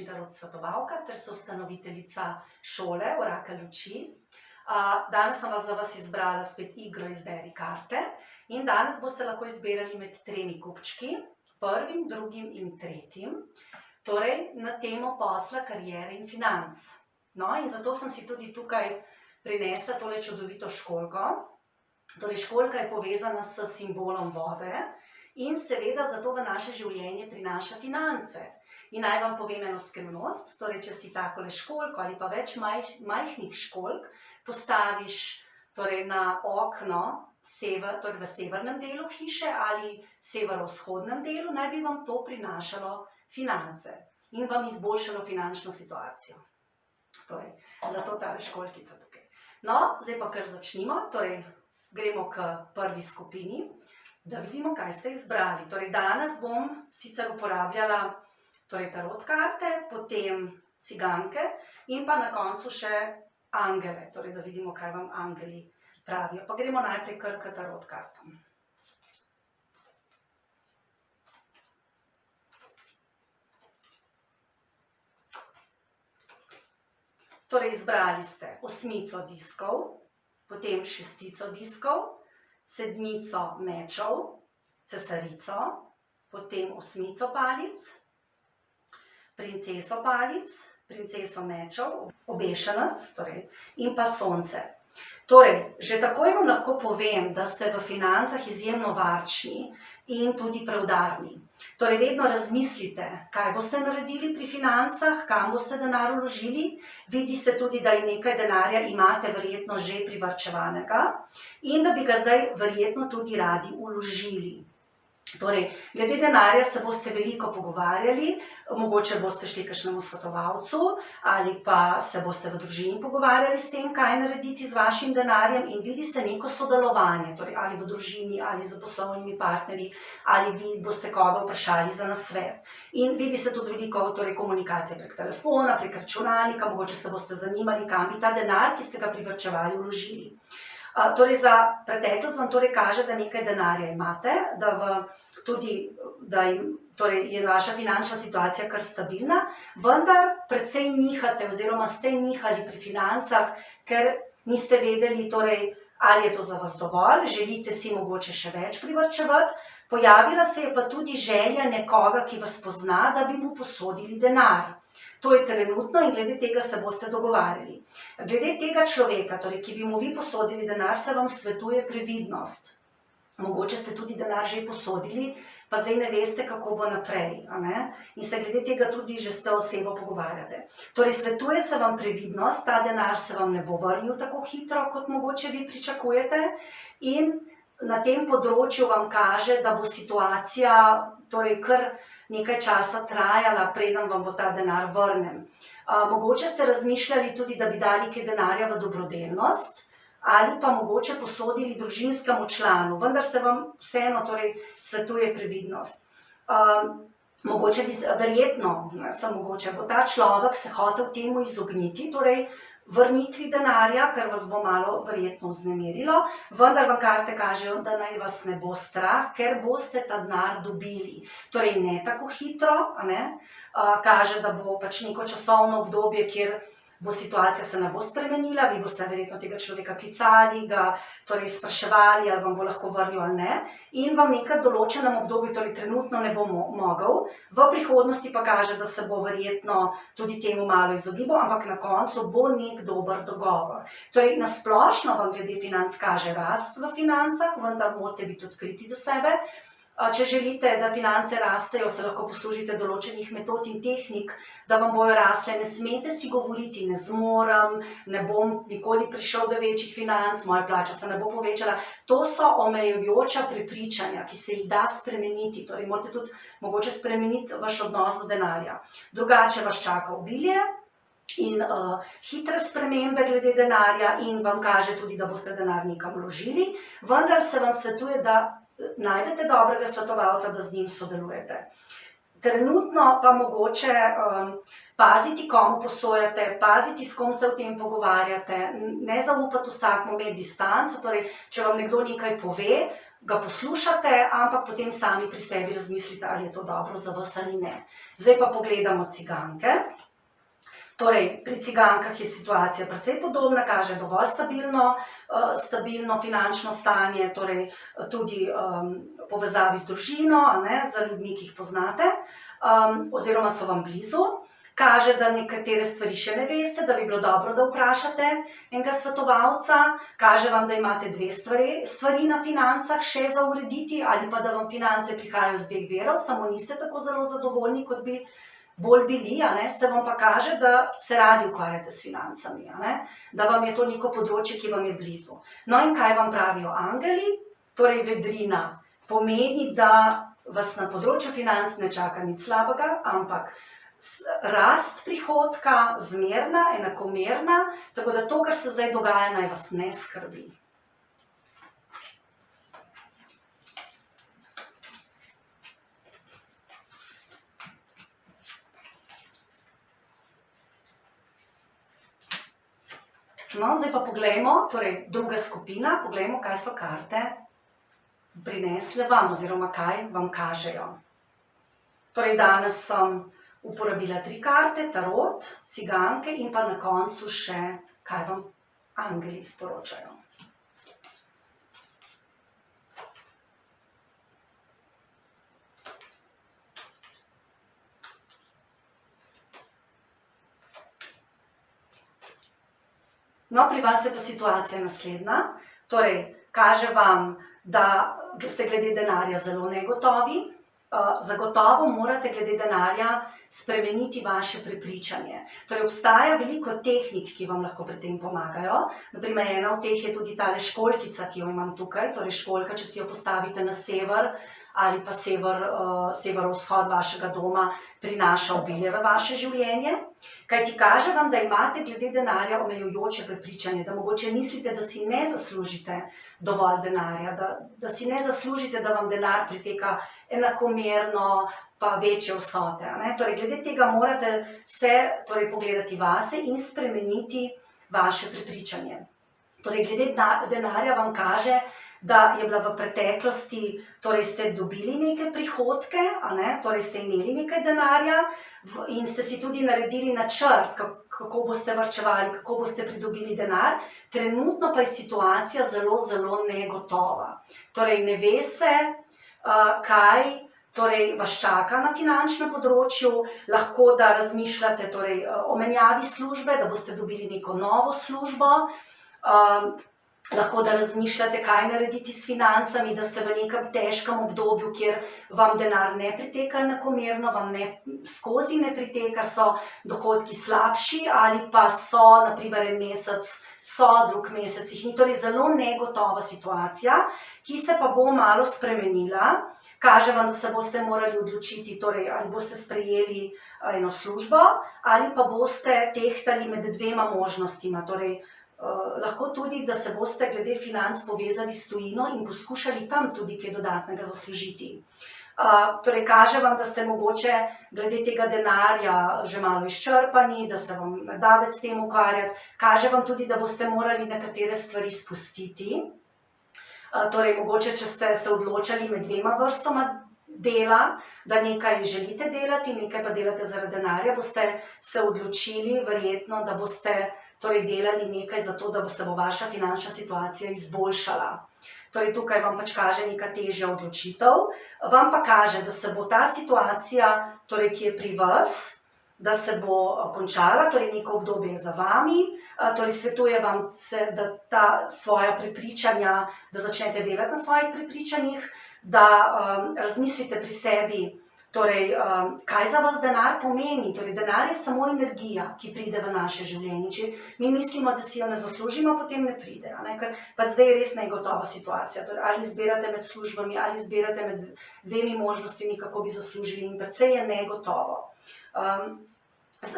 Tarot svetovalka ter soustanoviteljica šole Orakelj luči. Danes sem za vas izbrala spet igro Izberi karte in danes boste lahko izbirali med 3 kupčki, prvim, drugim in tretjim, torej na temo posla, kariere in financ. No, in zato sem si tudi tukaj prinesla tole čudovito školjko. Torej, školjka je povezana s simbolom vode in seveda zato v naše življenje prinaša finance. In naj vam povem eno skrivnost, torej, če si takole školjko ali pa več majhnih školjk postaviš torej, na okno torej v severnem delu hiše ali severovzhodnem delu, naj bi vam to prinašalo finance in vam izboljšalo finančno situacijo. Torej, zato tale školjkica tukaj. No, zdaj pa kar začnimo, torej, gremo k prvi skupini, da vidimo, kaj ste izbrali. Torej, danes bom sicer uporabljala torej, tarot karte, potem ciganke in pa na koncu še angele, torej, da vidimo, kaj vam angeli pravijo. Pa gremo najprej kar k tarot kartam. Torej, izbrali ste 8 diskov, potem 6 diskov, 7 mečev, cesarico, potem 8 palic, princeso palic, princeso mečev, obešenec, torej, in pa sonce. Torej, že takoj vam lahko povem, da ste v financah izjemno varčni in tudi preudarni. Torej, vedno razmislite, kaj boste naredili pri financah, kam boste denar vložili. Vidi se tudi, da nekaj denarja imate verjetno že privarčevanega in da bi ga zdaj verjetno tudi radi vložili. Torej, glede denarja se boste veliko pogovarjali, mogoče boste šli k kakšnemu svetovalcu ali pa se boste v družini pogovarjali s tem, kaj narediti z vašim denarjem in vidi se neko sodelovanje, torej ali v družini ali z poslovnimi partnerji ali vi boste koga vprašali za nasvet. In vidi se tudi veliko torej, komunikacije prek telefona, prek računalnika, mogoče se boste zanimali, kam bi ta denar, ki ste ga privarčevali, vložili. Torej, za preteklost vam torej kaže, da nekaj denarja imate, torej je vaša finančna situacija kar stabilna, vendar precej nihate oziroma ste nihali pri financah, ker niste vedeli, torej, ali je to za vas dovolj, želite si mogoče še več privarčevati, pojavila se je pa tudi želja nekoga, ki vas pozna, da bi mu posodili denar. To je trenutno in glede tega se boste dogovarjali. Glede tega človeka, torej, ki bi mu vi posodili denar, se vam svetuje previdnost. Mogoče ste tudi denar že posodili, pa zdaj ne veste, kako bo naprej. In se glede tega tudi že s to osebo pogovarjate. Torej, svetuje se vam previdnost, ta denar se vam ne bo vrnil tako hitro, kot mogoče vi pričakujete. In na tem področju vam kaže, da bo situacija torej kar nekaj časa trajala, preden vam bo ta denar vrnen. Mogoče ste razmišljali tudi, da bi dali kaj denarja v dobrodelnost ali pa mogoče posodili družinskemu članu, vendar se vam vseeno torej svetuje previdnost. Mogoče bi, verjetno, bo ta človek se hotel temu izogniti, torej vrnitvi denarja, ker vas bo malo verjetno vznemirilo, vendar vam karte kažejo, da naj vas ne bo strah, ker boste ta denar dobili. Torej, ne tako hitro, kaže, da bo pač neko časovno obdobje, kjer bo situacija se ne bo spremenila, vi boste verjetno tega človeka klicali, ga torej spraševali, ali vam bo lahko vrnil ali ne, in vam nekaj določenem obdobju, torej trenutno ne bo mogel, v prihodnosti pa kaže, da se bo verjetno tudi temu malo izogibal, ampak na koncu bo nek dober dogovor. Torej, na splošno vam glede financ kaže rast v financah, vendar morate biti odkriti do sebe. Če želite, da finance rastejo, se lahko poslužite določenih metod in tehnik, da vam bojo rasle. Ne smete si govoriti, ne zmorem, ne bom nikoli prišel do večjih financ, moja plača se ne bo povečala. To so omejujoča prepričanja, ki se jih da spremeniti. Torej, morate tudi mogoče spremeniti vaš odnos do denarja. Drugače vas čaka obilje in hitre spremembe glede denarja in vam kaže tudi, da boste denar nekam vložili, vendar se vam svetuje, da najdete dobrega svetovalca, da z njim sodelujete. Trenutno pa mogoče paziti, komu posojate, paziti, s kom se o tem pogovarjate, ne zaupati vsakmu, imeti distanco, torej, če vam nekdo nekaj pove, ga poslušate, ampak potem sami pri sebi razmislite, ali je to dobro za vas ali ne. Zdaj pa pogledamo ciganke. Torej, pri cigankah je situacija precej podobna, kaže dovolj stabilno finančno stanje, torej tudi povezavi z družino, z ljudmi, ki jih poznate, oziroma so vam blizu. Kaže, da nekatere stvari še ne veste, da bi bilo dobro, da vprašate enega svetovalca. Kaže vam, da imate dve stvari na financah še za urediti, ali pa da vam finance prihajajo z dveh virov, samo niste tako zelo zadovoljni, kot bi bolj bili, se vam pa kaže, da se radi ukvarjate s financami, da vam je to neko področje, ki vam je blizu. No in kaj vam pravijo angeli? Torej, vedrina pomeni, da vas na področju financ ne čaka nič slabega, ampak rast prihodka, zmerna, enakomerna, tako da to, kar se zdaj dogaja, naj vas ne skrbi. No, zdaj pa poglejmo, torej druga skupina, poglejmo, kaj so karte prinesle vam, oziroma kaj vam kažejo. Torej, danes sem uporabila 3 karte, tarot, ciganke in pa na koncu še, kaj vam angeli sporočajo. No, pri vas je pa situacija naslednja. Torej, kaže vam, da ste glede denarja zelo negotovi. Zagotovo morate glede denarja spremeniti vaše prepričanje. Torej, obstaja veliko tehnik, ki vam lahko pri tem pomagajo. Naprimer, ena od teh je tudi tale školjkica, ki jo imam tukaj. Torej, školjka, če si jo postavite na sever ali pa severovzhod vašega doma, prinaša obilje v vaše življenje. Kajti kaže vam, da imate glede denarja omejujoče prepričanje, da mogoče mislite, da si ne zaslužite dovolj denarja, da si ne zaslužite, da vam denar priteka enakomerno pa večje vsote. Torej, glede tega morate se pogledati vase in spremeniti vaše prepričanje. Torej, glede denarja vam kaže, da je bila v preteklosti, torej ste dobili neke prihodke, torej ste imeli nekaj denarja in ste si tudi naredili načrt, kako boste varčevali, kako boste pridobili denar. Trenutno pa je situacija zelo, zelo negotova. Torej, ne ve se, kaj vas čaka na finančnem področju, lahko da razmišljate o menjavi službe, da boste dobili neko novo službo, lahko da razmišljate, kaj narediti s financami, da ste v nekem težkem obdobju, kjer vam denar ne priteka enakomerno, vam skozi ne priteka, so dohodki slabši ali pa so, na primer, en mesec, so drug mesec, jih ni, torej zelo negotova situacija, ki se pa bo malo spremenila. Kaže vam, da se boste morali odločiti, torej ali boste sprejeli eno službo ali pa boste tehtali med dvema možnostima, torej lahko tudi, da se boste glede financ povezali s tujino in poskušali tam tudi kaj dodatnega zaslužiti. Torej, kaže vam, da ste mogoče glede tega denarja že malo izčrpani, da se vam ne da več s tem ukvarjati. Kaže vam tudi, da boste morali nekatere stvari spustiti. Torej, mogoče, če ste se odločali med dvema vrstoma dela, da nekaj želite delati, nekaj pa delate zaradi denarja, boste se odločili verjetno, da boste delali nekaj za to, da se bo vaša finančna situacija izboljšala. Torej, tukaj vam pač kaže neka težja odločitev, vam pa kaže, da se bo ta situacija, ki je pri vas, da se bo končala, torej neko obdobje za vami, torej svetuje vam, da ta svoja prepričanja, da začnete delati na svojih prepričanjih, da razmislite pri sebi, torej, kaj za vas denar pomeni. Torej, denar je samo energija, ki pride v naše življenje. Če mi mislimo, da si jo ne zaslužimo, potem ne pride, ker pa zdaj je res negotova situacija. Torej, ali izbirate med službami, ali izbirate med dvemi možnostmi, kako bi zaslužili, in precej je negotovo.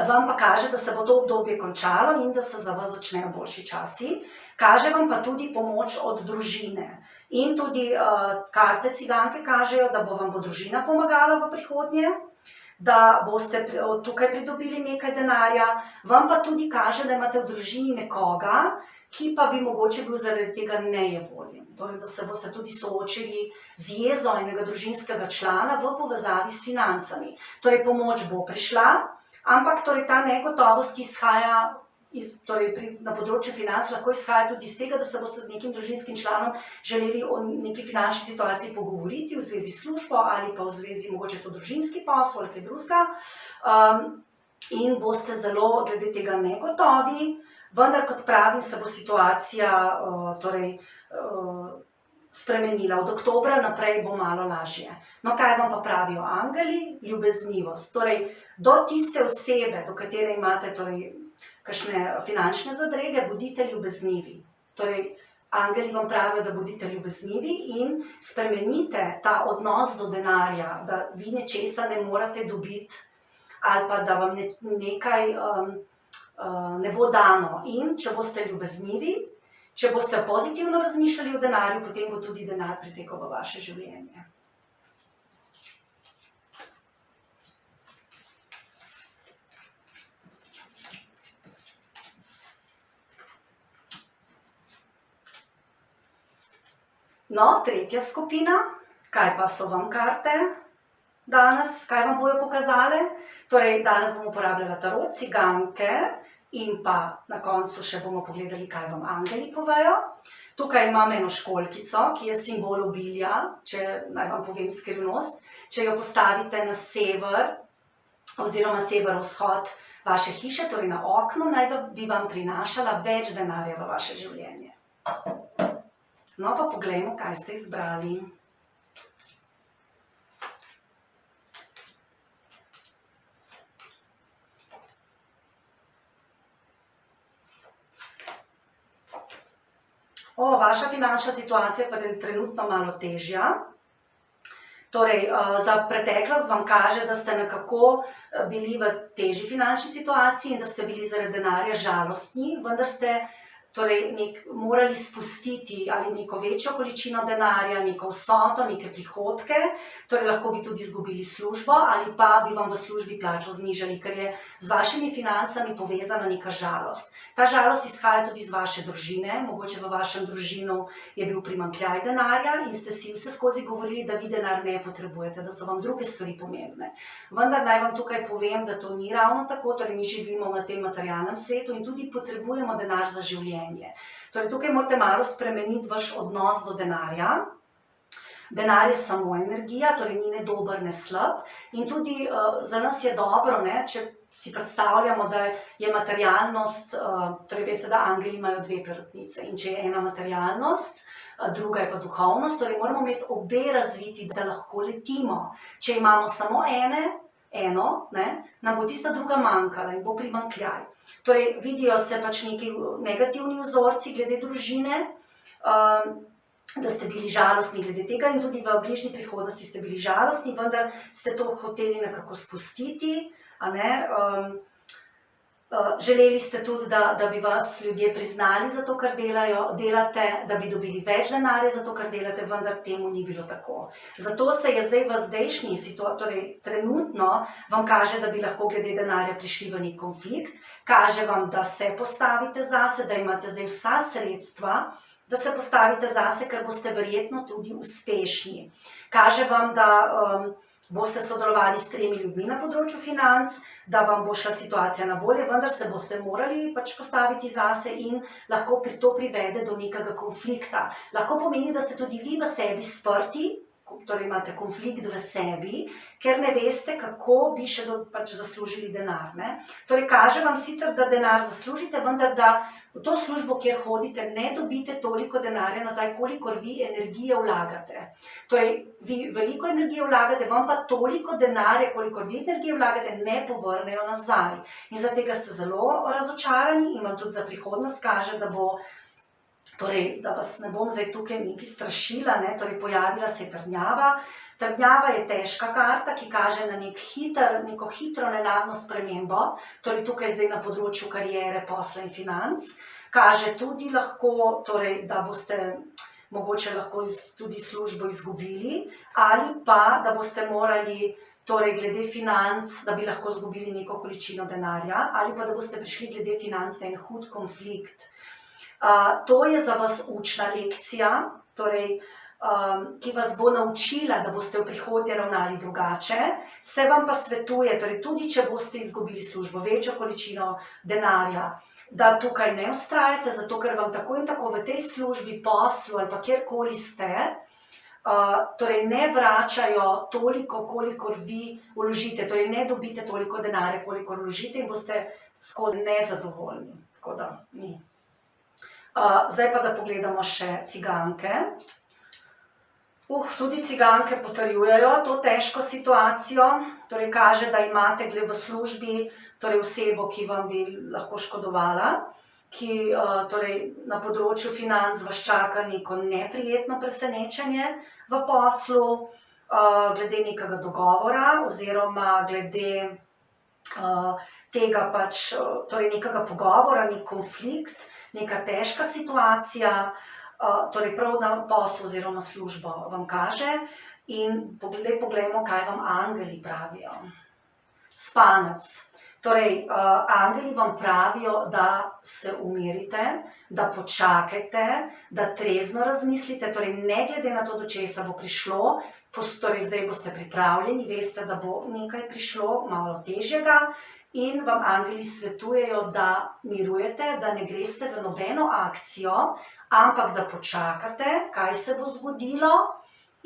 Vam pa kaže, da se bo to obdobje končalo in da se za vas začnejo boljši časi. Kaže vam pa tudi pomoč od družine. In tudi karte ciganke kažejo, da vam bo družina pomagala v prihodnje. da boste tukaj pridobili nekaj denarja, vam pa tudi kaže, da imate v družini nekoga, ki pa bi mogoče bil zaradi tega nejevoljen. Torej, da se boste tudi soočili z jezo enega družinskega člana v povezavi s financami. Torej, pomoč bo prišla, ampak torej, ta negotovost, ki izhaja na področju financ, lahko izhaja tudi iz tega, da se boste z nekim družinskim članom želeli o neki finančni situaciji pogovoriti v zvezi s službo ali pa v zvezi mogoče to družinski posel ali kaj drugega. In boste zelo glede tega negotovi, vendar, kot pravim, se bo situacija spremenila. Od oktobra naprej bo malo lažje. No, kaj vam pa pravijo angeli? Ljubeznivost. Torej, do tiste osebe, do katere imate kakšne finančne zadrege, bodite ljubeznivi. Torej, angeli vam pravijo, da bodite ljubeznivi in spremenite ta odnos do denarja, da vi nečesa ne morate dobiti ali pa da vam nekaj ne bo dano. In če boste ljubeznivi, če boste pozitivno razmišljali o denarju, potem bo tudi denar pritekel v vaše življenje. No, tretja skupina, kaj pa so vam karte danes, kaj vam bojo pokazale? Torej, danes bomo uporabljali tarot, ciganke in pa na koncu še bomo pogledali, kaj vam angeli povejo. Tukaj imam eno školjkico, ki je simbol obilja, naj vam povem skrivnost. Če jo postavite na sever oziroma severovzhod vaše hiše, torej na okno, naj bi vam prinašala več denarja v vaše življenje. No, pa poglejmo, kaj ste izbrali. Vaša finančna situacija pa je trenutno malo težja. Torej, za preteklost vam kaže, da ste nekako bili v težji finančni situaciji in da ste bili zaradi denarja žalostni, vendar ste morali spustiti ali neko večjo količino denarja, neko vsoto, neke prihodke, torej lahko bi tudi izgubili službo ali pa bi vam v službi plačo znižali, ker je z vašimi financami povezana neka žalost. Ta žalost izhaja tudi iz vaše družine, mogoče v vašem družinu je bil primanjkljaj denarja in ste si vseskozi govorili, da vi denar ne potrebujete, da so vam druge stvari pomembne. Vendar naj vam tukaj povem, da to ni ravno tako, torej mi živimo na tem materialnem svetu in tudi potrebujemo denar za življenje. Torej, tukaj morate malo spremeniti vaš odnos do denarja. Denar je samo energija, torej ni ne dober, ne slab. In tudi za nas je dobro, če si predstavljamo, da je materialnost, torej veste, da angeli imajo dve perutnice. In če je ena materialnost, druga je pa duhovnost, torej moramo imeti obe razviti, da lahko letimo. Če imamo samo eno, nam bo tista druga manjkala in bo primanjkljaj. Torej, vidijo se pač neki negativni vzorci glede družine, da ste bili žalostni glede tega in tudi v bližnji prihodnosti ste bili žalostni, vendar ste to hoteli nekako spustiti. Želeli ste tudi, da bi vas ljudje priznali za to, kar delate, da bi dobili več denarja za to, kar delate, vendar temu ni bilo tako. Zato se je zdaj v zdajšnji situaciji, torej trenutno vam kaže, da bi lahko glede denarja prišli v nek konflikt, kaže vam, da se postavite zase, da imate zdaj vsa sredstva, da se postavite zase, ker boste verjetno tudi uspešni. Kaže vam, da boste sodelovali s 3 ljudmi na področju financ, da vam bo šla situacija na bolje, vendar se boste morali pač postaviti zase in lahko to privede do nekega konflikta. Lahko pomeni, da ste tudi vi v sebi sprti, torej imate konflikt v sebi, ker ne veste, kako bi še pač zaslužili denar. Torej, kaže vam sicer, da denar zaslužite, vendar da v to službo, kjer hodite, ne dobite toliko denarja nazaj, kolikor vi energije vlagate. Torej, vi veliko energije vlagate, vam pa toliko denarja, kolikor vi energije vlagate, ne povrnejo nazaj. In zaradi tega ste zelo razočarani in vam tudi za prihodnost kaže, da bo torej, da vas ne bom zdaj tukaj nekaj strašila, torej pojavila se je trdnjava. Trdnjava je težka karta, ki kaže na neko hitro nenadno spremembo, torej tukaj zdaj na področju kariere, posla in financ. Kaže tudi lahko, torej, da boste mogoče lahko tudi službo izgubili ali pa, da boste morali torej glede financ, da bi lahko izgubili neko količino denarja, ali pa da boste prišli glede financ v en hud konflikt. To je za vas učna lekcija, torej, ki vas bo naučila, da boste v prihodnje ravnali drugače. Se vam pa svetuje, torej tudi če boste izgubili službo, večjo količino denarja, da tukaj ne vztrajate, zato ker vam tako in tako v tej službi, poslu ali pa kjerkoli ste, torej ne vračajo toliko, kolikor vi vložite, torej ne dobite toliko denarja, kolikor vložite in boste skozi nezadovoljni. Tako da ni. Zdaj pa da pogledamo še ciganke. Tudi ciganke potrjujejo to težko situacijo, torej kaže, da imate v službi torej osebo, ki vam bi lahko škodovala, ki torej na področju financ vas čaka neko neprijetno presenečenje v poslu, glede nekega dogovora oziroma glede tega pač, torej nekega pogovora, nek konflikt, neka težka situacija, torej prav na poslu oziroma službo vam kaže in poglejmo, kaj vam angeli pravijo. Spanec. Torej, angeli vam pravijo, da se umirite, da počakajte, da trezno razmislite, torej ne glede na to, do česa bo prišlo, torej zdaj boste pripravljeni, veste, da bo nekaj prišlo malo težjega in vam angeli svetujejo, da mirujete, da ne greste v nobeno akcijo, ampak da počakate, kaj se bo zgodilo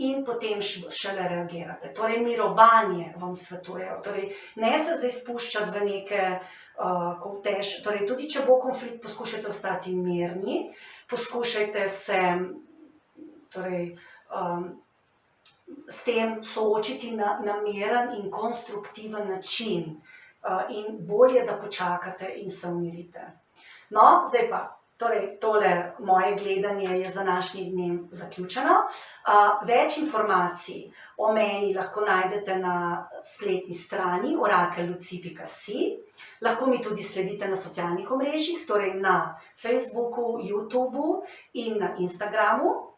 in potem šele reagirate. Torej, mirovanje vam svetujejo. Torej, ne se zdaj spuščati v neke torej, tudi če bo konflikt, poskušajte ostati mirni, poskušajte se torej, s tem soočiti na miren in konstruktiven način in bolje, da počakate in se umirite. No, zdaj pa. Torej, tole moje gledanje je za današnji dnem zaključeno. Več informacij o meni lahko najdete na spletni strani orakelluci.si. Lahko mi tudi sledite na socialnih omrežjih, torej na Facebooku, YouTubeu in na Instagramu.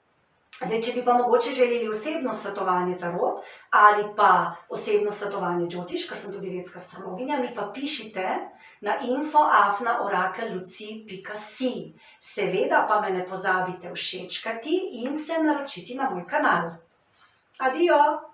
Zdaj, če bi pa mogoče želeli osebno svetovanje tarot ali pa osebno svetovanje džotiš, ker sem tudi vedska astrologinja, mi pa pišite na info@orakelluci.si. Seveda pa me ne pozabite všečkati in se naročiti na moj kanal. Adijo!